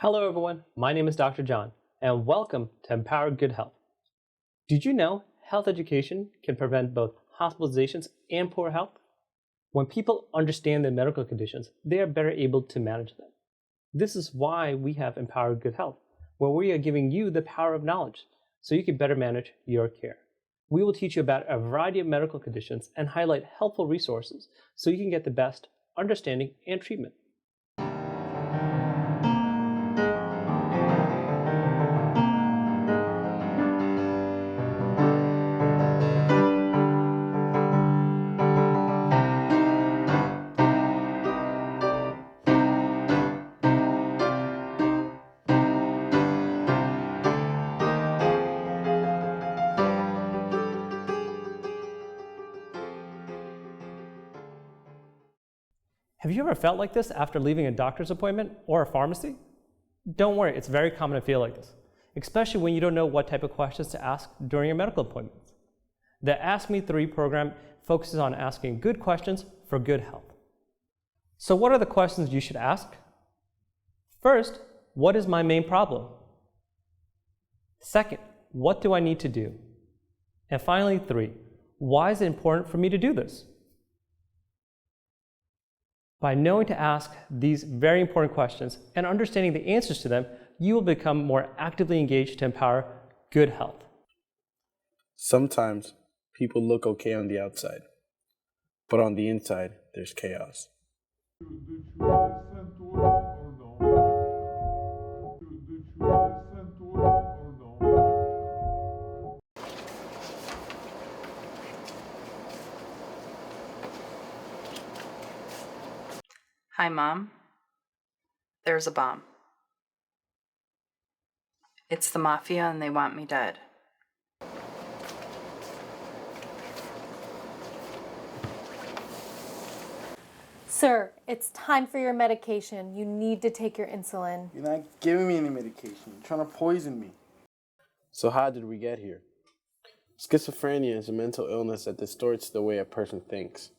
Hello everyone, my name is Dr. John, and welcome to Empower Good Health. Did you know health education can prevent both hospitalizations and poor health? When people understand their medical conditions, they are better able to manage them. This is why we have Empower Good Health, where we are giving you the power of knowledge so you can better manage your care. We will teach you about a variety of medical conditions and highlight helpful resources so you can get the best understanding and treatment. Have you ever felt like this after leaving a doctor's appointment or a pharmacy? Don't worry, it's very common to feel like this, especially when you don't know what type of questions to ask during your medical appointments. The Ask Me 3 program focuses on asking good questions for good health. So what are the questions you should ask? First, what is my main problem? Second, what do I need to do? And finally, 3, why is it important for me to do this? By knowing to ask these very important questions and understanding the answers to them, you will become more actively engaged to empower good health. Sometimes people look okay on the outside, but on the inside, there's chaos. Hi, Mom. There's a bomb. It's the mafia and they want me dead. Sir, it's time for your medication. You need to take your insulin. You're not giving me any medication. You're trying to poison me. So how did we get here? Schizophrenia is a mental illness that distorts the way a person thinks.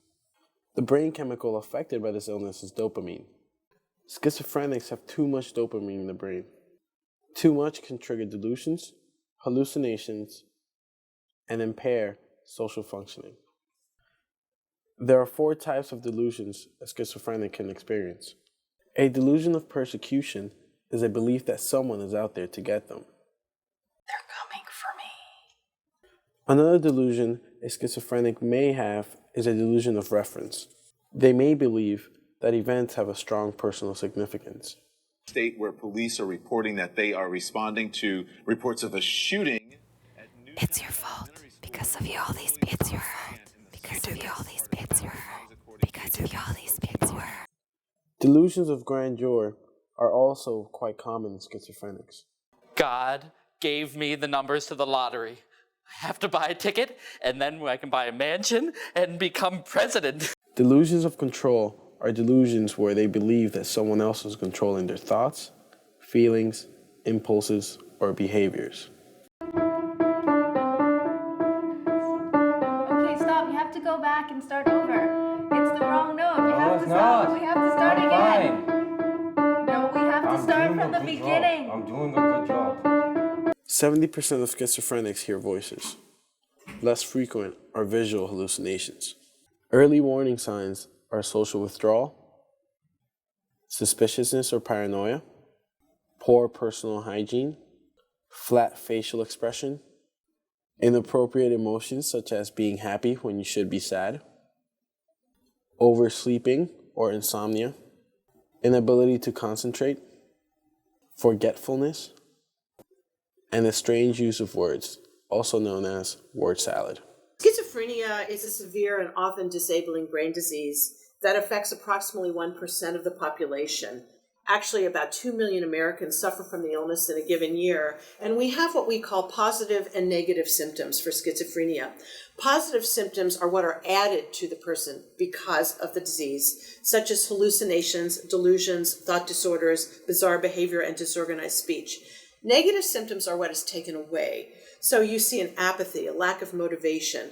The brain chemical affected by this illness is dopamine. Schizophrenics have too much dopamine in the brain. Too much can trigger delusions, hallucinations, and impair social functioning. There are 4 types of delusions a schizophrenic can experience. A delusion of persecution is a belief that someone is out there to get them. They're coming for me. Another delusion a schizophrenic may have is a delusion of reference. They may believe that events have a strong personal significance. State where police are reporting that they are responding to reports of a shooting. It's your fault because of you all these people. It's your fault because of you all these people. It's your fault because of you all these people. Delusions of grandeur are also quite common in schizophrenics. God gave me the numbers to the lottery. I have to buy a ticket, and then I can buy a mansion and become president. Delusions of control are delusions where they believe that someone else is controlling their thoughts, feelings, impulses, or behaviors. Okay, stop. You have to go back and start over. It's the wrong note. You have to stop. We have to start again. No, we have to start from the beginning. I'm doing a good job. 70% of schizophrenics hear voices. Less frequent are visual hallucinations. Early warning signs are social withdrawal, suspiciousness or paranoia, poor personal hygiene, flat facial expression, inappropriate emotions such as being happy when you should be sad, oversleeping or insomnia, inability to concentrate, forgetfulness, and a strange use of words, also known as word salad. Schizophrenia is a severe and often disabling brain disease that affects approximately 1% of the population. Actually, about 2 million Americans suffer from the illness in a given year, and we have what we call positive and negative symptoms for schizophrenia. Positive symptoms are what are added to the person because of the disease, such as hallucinations, delusions, thought disorders, bizarre behavior, and disorganized speech. Negative symptoms are what is taken away. So you see an apathy, a lack of motivation,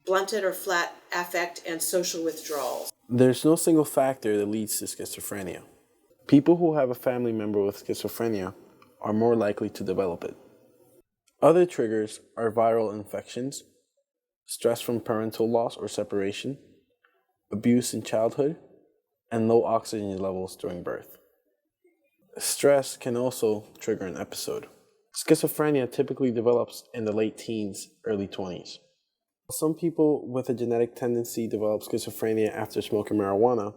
blunted or flat affect, and social withdrawals. There's no single factor that leads to schizophrenia. People who have a family member with schizophrenia are more likely to develop it. Other triggers are viral infections, stress from parental loss or separation, abuse in childhood, and low oxygen levels during birth. Stress can also trigger an episode. Schizophrenia typically develops in the late teens, early 20s. Some people with a genetic tendency develop schizophrenia after smoking marijuana.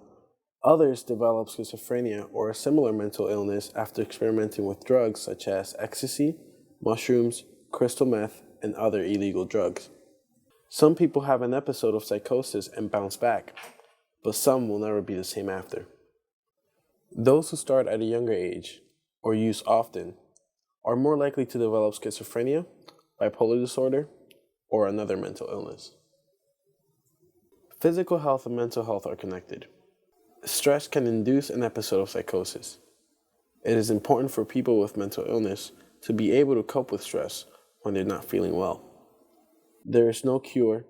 Others develop schizophrenia or a similar mental illness after experimenting with drugs such as ecstasy, mushrooms, crystal meth, and other illegal drugs. Some people have an episode of psychosis and bounce back, but some will never be the same after. Those who start at a younger age or use often are more likely to develop schizophrenia, bipolar disorder, or another mental illness. Physical health and mental health are connected. Stress can induce an episode of psychosis. It is important for people with mental illness to be able to cope with stress when they're not feeling well. There is no cure,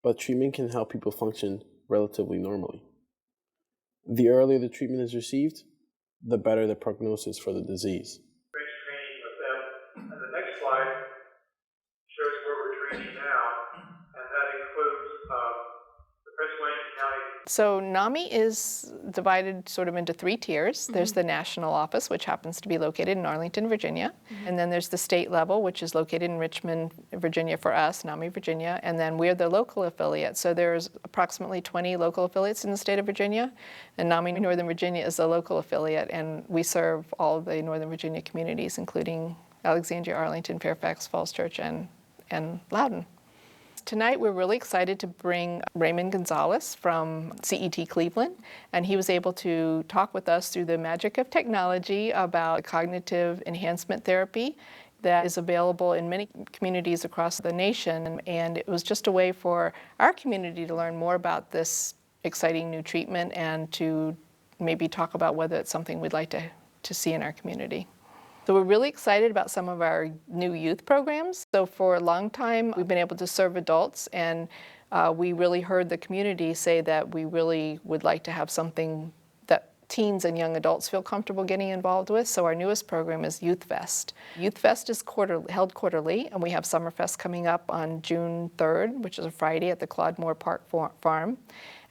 but treatment can help people function relatively normally. The earlier the treatment is received, the better the prognosis for the disease. Training with them. And the next slide shows where we're training now, and that includes the Prince William County. So NAMI is divided sort of into 3 tiers. There's the national office, which happens to be located in Arlington, Virginia. And then there's the state level, which is located in Richmond, Virginia for us, NAMI, Virginia. And then we're the local affiliate. So there's approximately 20 local affiliates in the state of Virginia. And NAMI Northern Virginia is the local affiliate. And we serve all of the Northern Virginia communities, including Alexandria, Arlington, Fairfax, Falls Church, and Loudoun. Tonight we're really excited to bring Raymond Gonzalez from CET Cleveland, and he was able to talk with us through the magic of technology about cognitive enhancement therapy that is available in many communities across the nation, and it was just a way for our community to learn more about this exciting new treatment and to maybe talk about whether it's something we'd like to see in our community. So we're really excited about some of our new youth programs. So for a long time, we've been able to serve adults, and we really heard the community say that we really would like to have something that teens and young adults feel comfortable getting involved with. So our newest program is Youth Fest. Youth Fest is held quarterly, and we have Summerfest coming up on June 3rd, which is a Friday at the Claude Park Farm.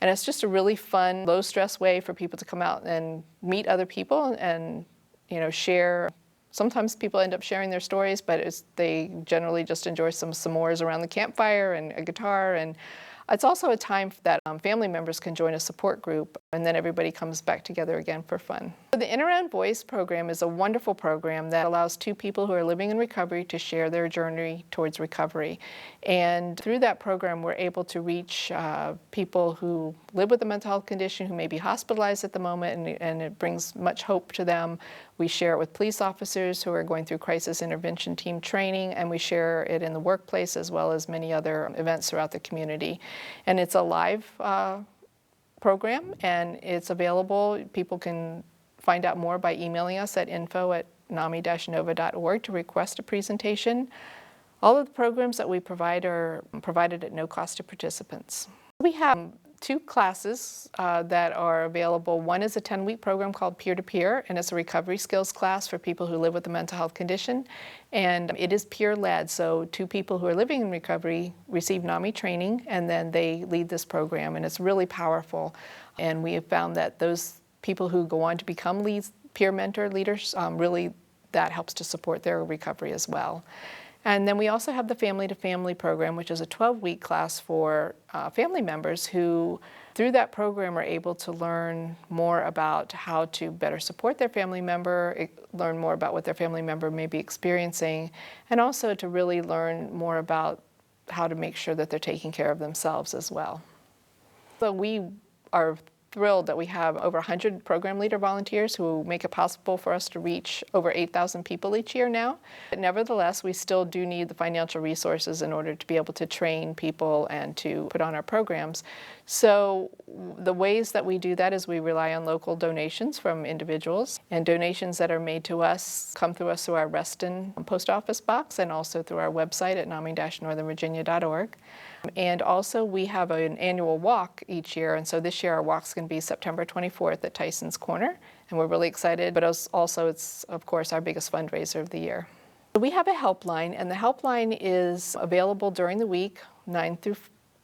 And it's just a really fun, low-stress way for people to come out and meet other people and share. Sometimes people end up sharing their stories, but they generally just enjoy some s'mores around the campfire and a guitar. And it's also a time that family members can join a support group, and then everybody comes back together again for fun. So the In Around Voice program is a wonderful program that allows 2 people who are living in recovery to share their journey towards recovery. And through that program, we're able to reach people who live with a mental health condition, who may be hospitalized at the moment, and it brings much hope to them. We share it with police officers who are going through crisis intervention team training, and we share it in the workplace as well as many other events throughout the community. And it's a live program, and it's available. People can find out more by emailing us at info@nami-nova.org to request a presentation. All of the programs that we provide are provided at no cost to participants. We have 2 classes that are available. One is a 10-week program called Peer to Peer, and it's a recovery skills class for people who live with a mental health condition. And it is peer-led, so 2 people who are living in recovery receive NAMI training, and then they lead this program, and it's really powerful. And we have found that those people who go on to become peer mentor leaders, really that helps to support their recovery as well. And then we also have the Family to Family program, which is a 12-week class for family members who, through that program, are able to learn more about how to better support their family member, learn more about what their family member may be experiencing, and also to really learn more about how to make sure that they're taking care of themselves as well. So we are thrilled that we have over 100 program leader volunteers who make it possible for us to reach over 8,000 people each year now. But nevertheless, we still do need the financial resources in order to be able to train people and to put on our programs. So the ways that we do that is we rely on local donations from individuals, and donations that are made to us come through us through our Reston post office box and also through our website at nami-northernvirginia.org. And also we have an annual walk each year, and so this year our walk's going to be September 24th at Tyson's Corner, and we're really excited, but also it's, of course, our biggest fundraiser of the year. We have a helpline, and the helpline is available during the week, 9 through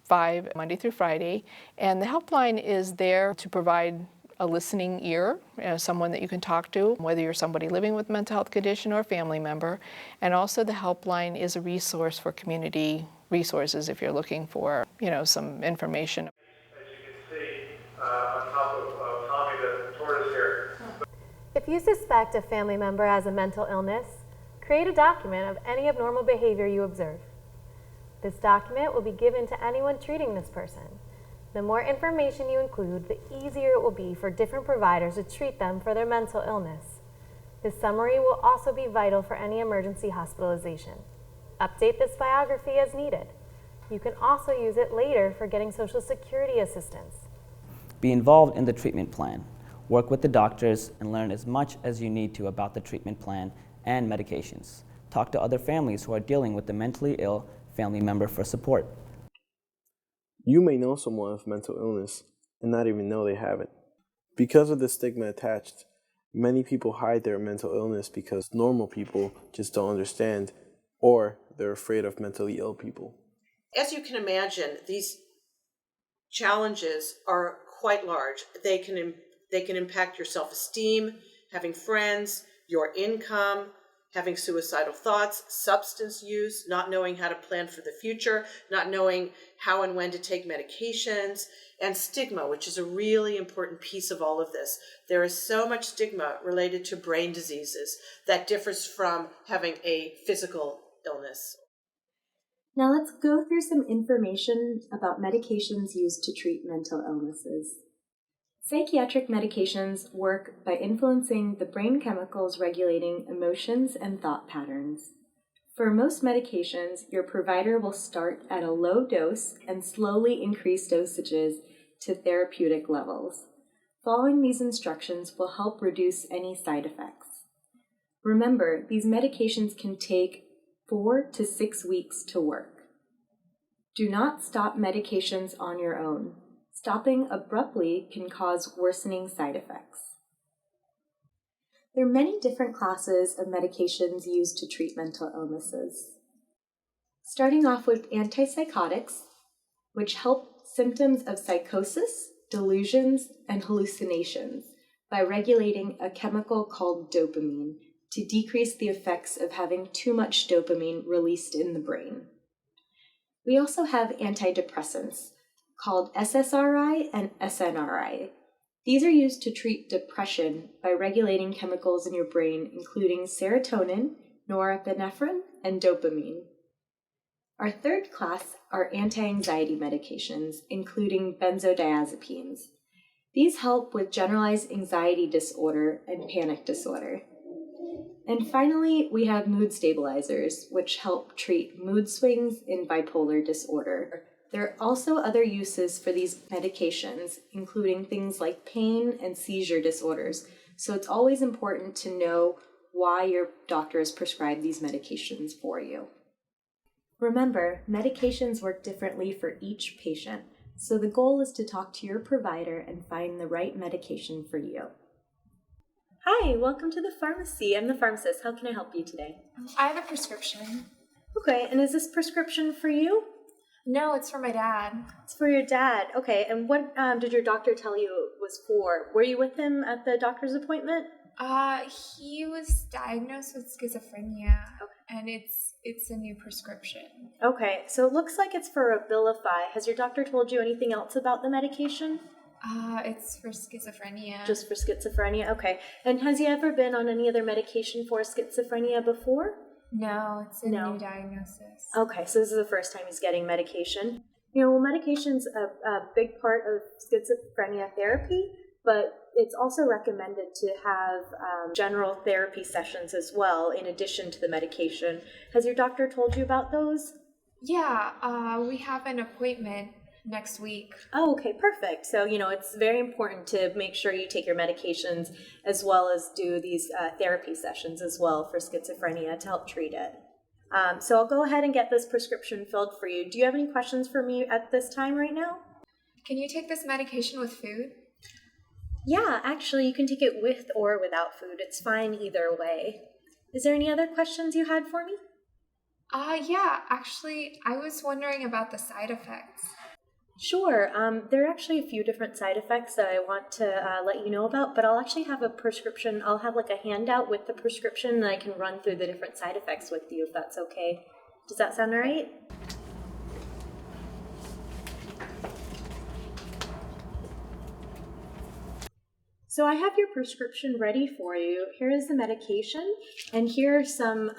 5, Monday through Friday, and the helpline is there to provide a listening ear, someone that you can talk to, whether you're somebody living with a mental health condition or a family member. And also the helpline is a resource for community resources if you're looking for, some information. As you can see on top of Tommy, the tortoise here. If you suspect a family member has a mental illness, create a document of any abnormal behavior you observe. This document will be given to anyone treating this person. The more information you include, the easier it will be for different providers to treat them for their mental illness. This summary will also be vital for any emergency hospitalization. Update this biography as needed. You can also use it later for getting Social Security assistance. Be involved in the treatment plan. Work with the doctors and learn as much as you need to about the treatment plan and medications. Talk to other families who are dealing with the mentally ill family member for support. You may know someone with mental illness and not even know they have it. Because of the stigma attached, many people hide their mental illness because normal people just don't understand, or they're afraid of mentally ill people. As you can imagine, these challenges are quite large. They can impact your self-esteem, having friends, your income, having suicidal thoughts, substance use, not knowing how to plan for the future, not knowing how and when to take medications, and stigma, which is a really important piece of all of this. There is so much stigma related to brain diseases that differs from having a physical illness. Now let's go through some information about medications used to treat mental illnesses. Psychiatric medications work by influencing the brain chemicals regulating emotions and thought patterns. For most medications, your provider will start at a low dose and slowly increase dosages to therapeutic levels. Following these instructions will help reduce any side effects. Remember, these medications can take 4 to 6 weeks to work. Do not stop medications on your own. Stopping abruptly can cause worsening side effects. There are many different classes of medications used to treat mental illnesses. Starting off with antipsychotics, which help symptoms of psychosis, delusions, and hallucinations by regulating a chemical called dopamine to decrease the effects of having too much dopamine released in the brain. We also have antidepressants, called SSRI and SNRI. These are used to treat depression by regulating chemicals in your brain, including serotonin, norepinephrine, and dopamine. Our third class are anti-anxiety medications, including benzodiazepines. These help with generalized anxiety disorder and panic disorder. And finally, we have mood stabilizers, which help treat mood swings in bipolar disorder. There are also other uses for these medications, including things like pain and seizure disorders. So it's always important to know why your doctor has prescribed these medications for you. Remember, medications work differently for each patient, so the goal is to talk to your provider and find the right medication for you. Hi, welcome to the pharmacy. I'm the pharmacist. How can I help you today? I have a prescription. Okay, and is this prescription for you? No, it's for my dad. It's for your dad. Okay, and what did your doctor tell you it was for? Were you with him at the doctor's appointment? He was diagnosed with schizophrenia, and it's a new prescription. Okay, so it looks like it's for Abilify. Has your doctor told you anything else about the medication? It's for schizophrenia. Just for schizophrenia? Okay. And has he ever been on any other medication for schizophrenia before? No, it's a new diagnosis. Okay, so this is the first time he's getting medication. You know, medication's a big part of schizophrenia therapy, but it's also recommended to have general therapy sessions as well, in addition to the medication. Has your doctor told you about those? Yeah, we have an appointment next week. Oh, okay, perfect. So, you know, it's very important to make sure you take your medications as well as do these therapy sessions as well for schizophrenia to help treat it. So I'll go ahead and get this prescription filled for you. Do you have any questions for me at this time right now? Can you take this medication with food? Yeah, actually, you can take it with or without food. It's fine either way. Is there any other questions you had for me? Yeah, actually, I was wondering about the side effects. Sure. There are actually a few different side effects that I want to let you know about, but I'll actually have a prescription. I'll have like a handout with the prescription, and I can run through the different side effects with you if that's okay. Does that sound all right? So I have your prescription ready for you. Here is the medication, and here's some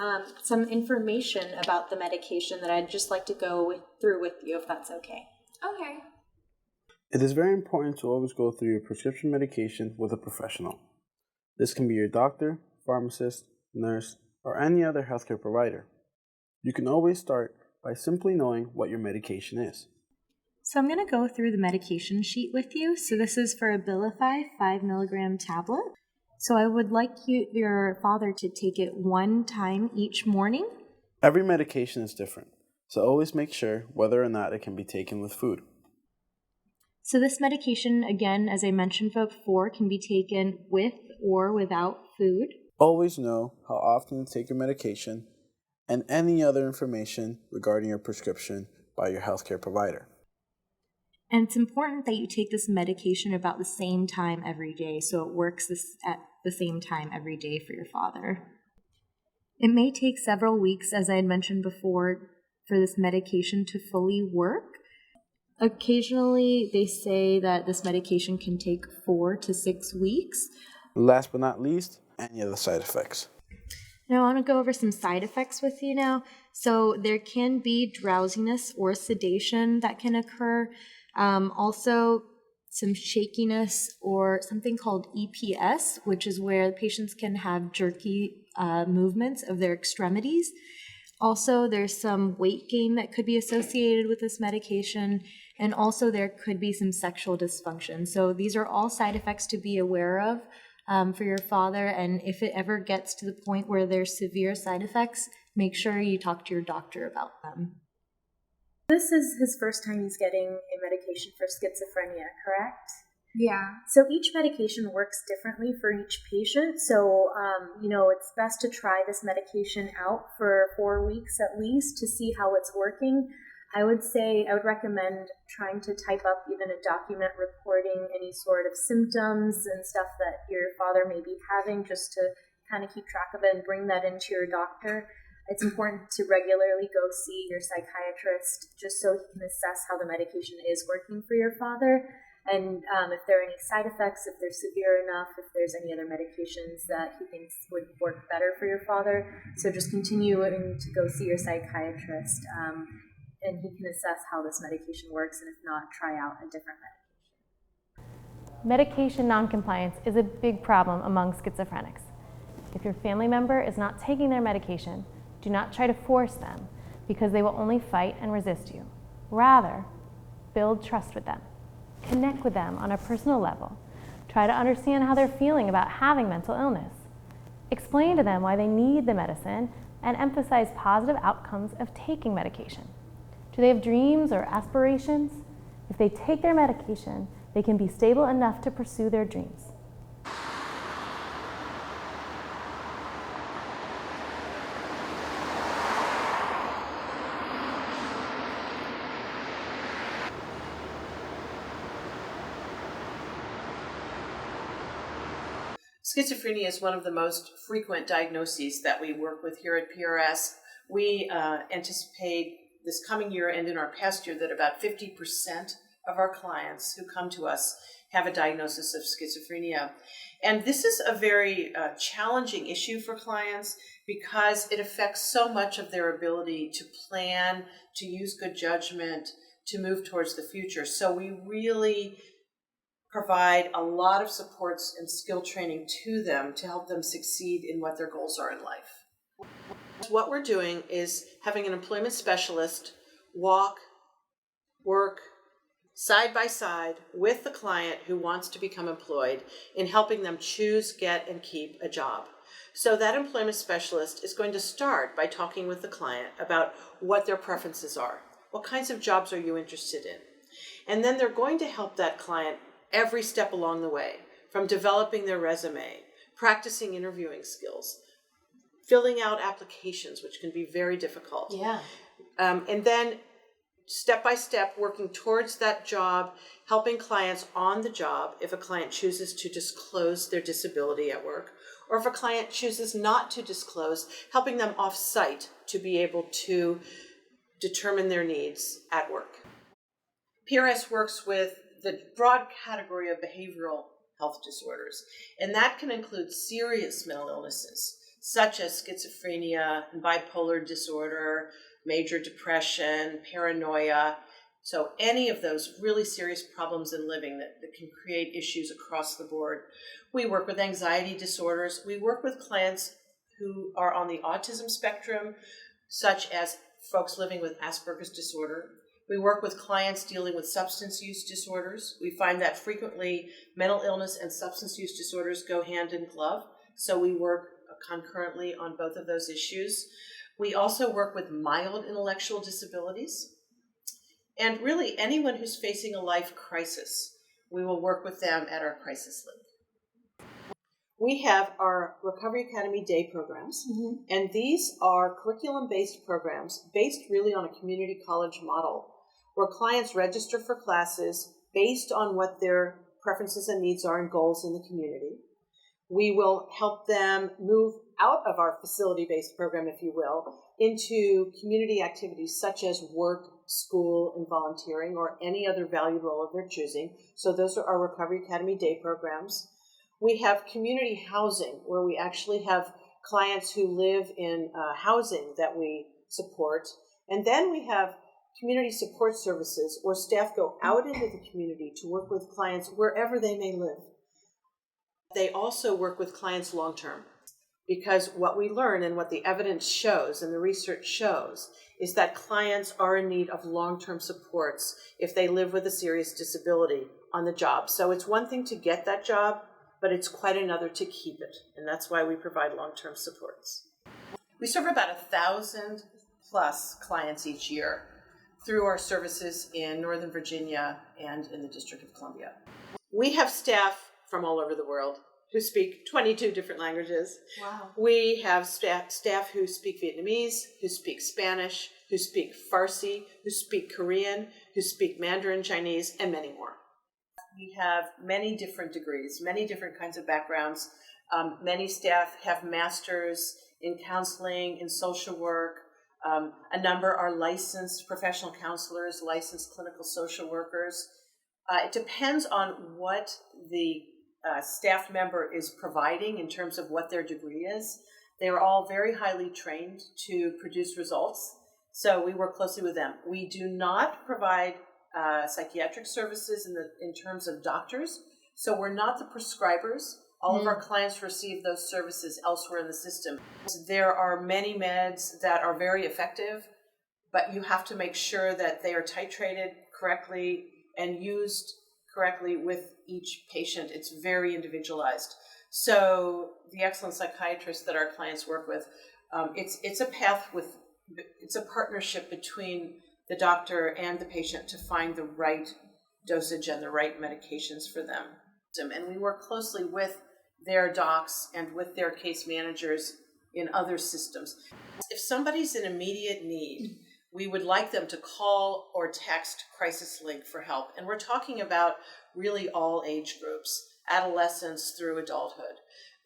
information about the medication that I'd just like to go through with you, if that's okay. Okay. It is very important to always go through your prescription medication with a professional. This can be your doctor, pharmacist, nurse, or any other healthcare provider. You can always start by simply knowing what your medication is. So I'm going to go through the medication sheet with you. So this is for Abilify 5 milligram tablet. So I would like your father to take it 1 time each morning. Every medication is different, so always make sure whether or not it can be taken with food. So this medication, again, as I mentioned before, can be taken with or without food. Always know how often to take your medication and any other information regarding your prescription by your healthcare provider. And it's important that you take this medication about the same time every day, so it works at the same time every day for your father. It may take several weeks, as I had mentioned before, for this medication to fully work. Occasionally, they say that this medication can take 4 to 6 weeks. Last but not least, any of the side effects. Now, I want to go over some side effects with you now. So there can be drowsiness or sedation that can occur. Also, some shakiness or something called EPS, which is where patients can have jerky movements of their extremities. Also, there's some weight gain that could be associated with this medication, and also there could be some sexual dysfunction. So these are all side effects to be aware of for your father, and if it ever gets to the point where there's severe side effects, make sure you talk to your doctor about them. This is his first time he's getting a medication for schizophrenia, correct? Yeah. So each medication works differently for each patient. So, it's best to try this medication out for 4 weeks at least to see how it's working. I would recommend trying to type up even a document reporting any sort of symptoms and stuff that your father may be having, just to kind of keep track of it and bring that into your doctor. It's important to regularly go see your psychiatrist just so he can assess how the medication is working for your father, and if there are any side effects, if they're severe enough, if there's any other medications that he thinks would work better for your father. So just continuing to go see your psychiatrist, and he can assess how this medication works, and if not, try out a different medication. Medication noncompliance is a big problem among schizophrenics. If your family member is not taking their medication, do not try to force them, because they will only fight and resist you. Rather, build trust with them. Connect with them on a personal level. Try to understand how they're feeling about having mental illness. Explain to them why they need the medicine, and emphasize positive outcomes of taking medication. Do they have dreams or aspirations? If they take their medication, they can be stable enough to pursue their dreams. Schizophrenia is one of the most frequent diagnoses that we work with here at PRS. We anticipate this coming year and in our past year that about 50% of our clients who come to us have a diagnosis of schizophrenia. And this is a very challenging issue for clients because it affects so much of their ability to plan, to use good judgment, to move towards the future. So we really provide a lot of supports and skill training to them to help them succeed in what their goals are in life. What we're doing is having an employment specialist work side by side with the client who wants to become employed in helping them choose, get, and keep a job. So that employment specialist is going to start by talking with the client about what their preferences are. What kinds of jobs are you interested in? And then they're going to help that client every step along the way, from developing their resume, practicing interviewing skills, filling out applications, which can be very difficult. Yeah. And then step by step, working towards that job, helping clients on the job if a client chooses to disclose their disability at work, or if a client chooses not to disclose, helping them off-site to be able to determine their needs at work. PRS works with the broad category of behavioral health disorders, and that can include serious mental illnesses, such as schizophrenia, bipolar disorder, major depression, paranoia. So any of those really serious problems in living that can create issues across the board. We work with anxiety disorders. We work with clients who are on the autism spectrum, such as folks living with Asperger's disorder. We work with clients dealing with substance use disorders. We find that frequently mental illness and substance use disorders go hand in glove. So we work concurrently on both of those issues. We also work with mild intellectual disabilities. And really anyone who's facing a life crisis, we will work with them at our Crisis Link. We have our Recovery Academy Day programs, and these are curriculum-based programs based really on a community college model, where clients register for classes based on what their preferences and needs are and goals in the community. We will help them move out of our facility-based program, if you will, into community activities such as work, school, and volunteering, or any other valued role of their choosing. So those are our Recovery Academy Day programs. We have community housing, where we actually have clients who live in housing that we support. And then we have community support services, where staff go out into the community to work with clients wherever they may live. They also work with clients long-term, because what we learn and what the evidence shows and the research shows is that clients are in need of long-term supports if they live with a serious disability on the job. So it's one thing to get that job, but it's quite another to keep it. And that's why we provide long-term supports. We serve about 1,000 plus clients each year through our services in Northern Virginia and in the District of Columbia. We have staff from all over the world who speak 22 different languages. Wow. We have staff who speak Vietnamese, who speak Spanish, who speak Farsi, who speak Korean, who speak Mandarin Chinese, and many more. We have many different degrees, many different kinds of backgrounds. Many staff have masters in counseling, in social work. A number are licensed professional counselors, licensed clinical social workers. It depends on what the staff member is providing in terms of what their degree is. They are all very highly trained to produce results, so we work closely with them. We do not provide psychiatric services in terms of doctors, so we're not the prescribers. All of our clients receive those services elsewhere in the system. There are many meds that are very effective, but you have to make sure that they are titrated correctly and used correctly with each patient. It's very individualized. So the excellent psychiatrists that our clients work with, it's a partnership between the doctor and the patient to find the right dosage and the right medications for them. And we work closely with their docs and with their case managers in other systems. If somebody's in immediate need, we would like them to call or text Crisis Link for help. And we're talking about really all age groups, adolescents through adulthood,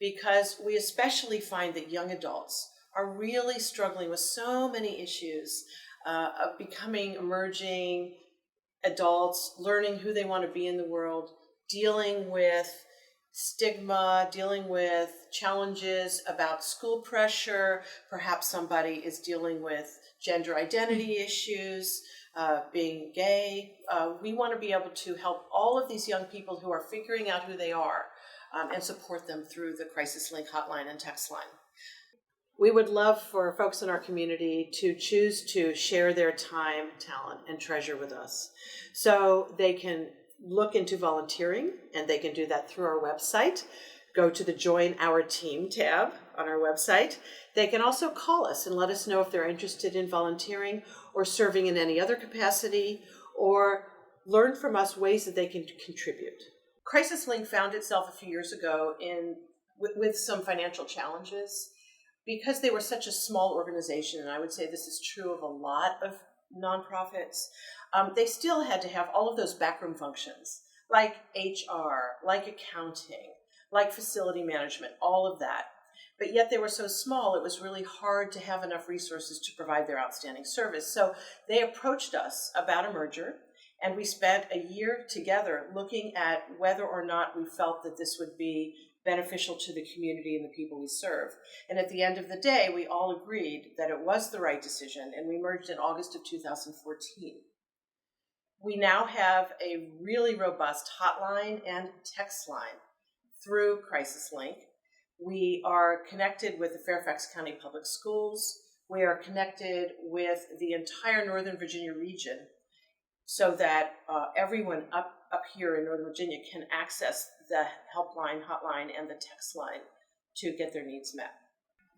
because we especially find that young adults are really struggling with so many issues of becoming emerging adults, learning who they want to be in the world, dealing with stigma, dealing with challenges about school pressure. Perhaps somebody is dealing with gender identity issues, being gay. We want to be able to help all of these young people who are figuring out who they are and support them through the Crisis Link hotline and text line. We would love for folks in our community to choose to share their time, talent, and treasure with us. So they can look into volunteering, and they can do that through our website. Go to the Join Our Team tab on our website. They can also call us and let us know if they're interested in volunteering or serving in any other capacity, or learn from us ways that they can contribute. Crisis Link found itself a few years ago with some financial challenges because they were such a small organization, and I would say this is true of a lot of nonprofits. They still had to have all of those backroom functions, like HR, like accounting, like facility management, all of that. But yet they were so small, it was really hard to have enough resources to provide their outstanding service. So they approached us about a merger, and we spent a year together looking at whether or not we felt that this would be beneficial to the community and the people we serve. And at the end of the day, we all agreed that it was the right decision, and we merged in August of 2014. We now have a really robust hotline and text line through Crisis Link. We are connected with the Fairfax County Public Schools. We are connected with the entire Northern Virginia region so that everyone up here in Northern Virginia can access the helpline, hotline, and the text line to get their needs met.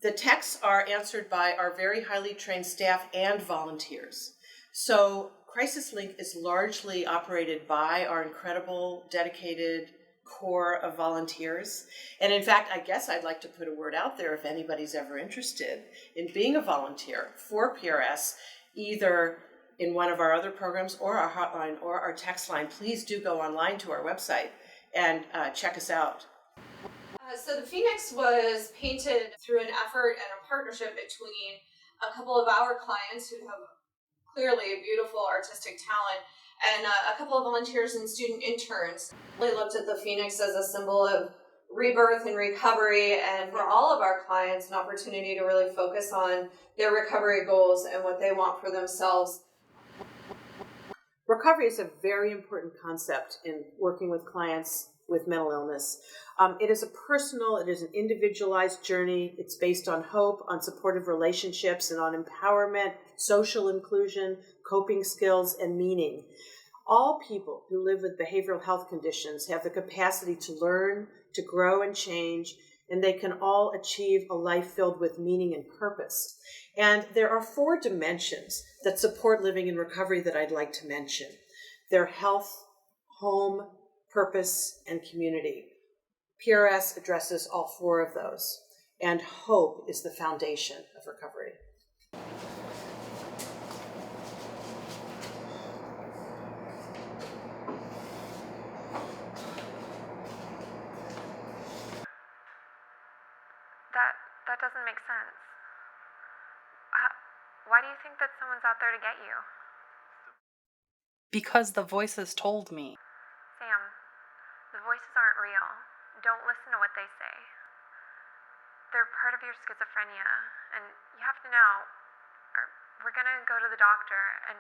The texts are answered by our very highly trained staff and volunteers. So Crisis Link is largely operated by our incredible, dedicated core of volunteers. And in fact, I guess I'd like to put a word out there if anybody's ever interested in being a volunteer for PRS, either in one of our other programs or our hotline or our text line. Please do go online to our website and check us out. So the Phoenix was painted through an effort and a partnership between a couple of our clients who have clearly beautiful artistic talent and a couple of volunteers and student interns. We looked at the Phoenix as a symbol of rebirth and recovery, and for all of our clients, an opportunity to really focus on their recovery goals and what they want for themselves. Recovery is a very important concept in working with clients with mental illness. It is a personal, it is an individualized journey. It's based on hope, on supportive relationships, and on empowerment, social inclusion, coping skills, and meaning. All people who live with behavioral health conditions have the capacity to learn, to grow and change, and they can all achieve a life filled with meaning and purpose. And there are 4 dimensions that support living in recovery that I'd like to mention. They're health, home, purpose, and community. PRS addresses all 4 of those, and hope is the foundation of recovery. That doesn't make sense. Why do you think that someone's out there to get you? Because the voices told me. Sam, the voices aren't real. Don't listen to what they say. They're part of your schizophrenia, and you have to know, we're gonna go to the doctor, and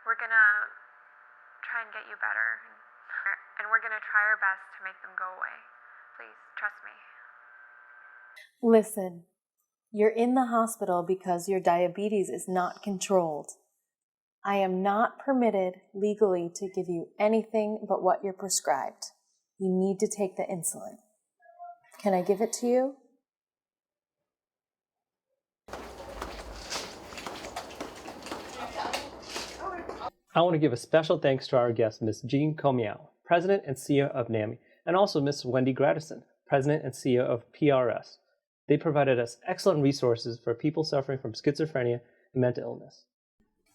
we're gonna try and get you better, and we're gonna try our best to make them go away. Please, trust me. Listen, you're in the hospital because your diabetes is not controlled. I am not permitted legally to give you anything but what you're prescribed. You need to take the insulin. Can I give it to you? I want to give a special thanks to our guest, Ms. Jean Comiao, President and CEO of NAMI, and also Ms. Wendy Gradison, President and CEO of PRS. They provided us excellent resources for people suffering from schizophrenia and mental illness.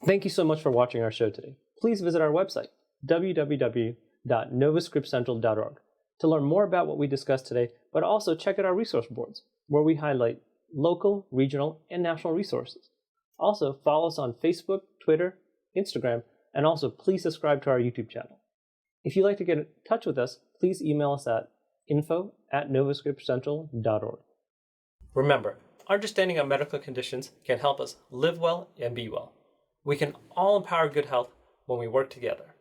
Thank you so much for watching our show today. Please visit our website, www.novascriptcentral.org, to learn more about what we discussed today, but also check out our resource boards, where we highlight local, regional, and national resources. Also, follow us on Facebook, Twitter, Instagram, and also please subscribe to our YouTube channel. If you'd like to get in touch with us, please email us at info@novascriptcentral.org. Remember, understanding our medical conditions can help us live well and be well. We can all empower good health when we work together.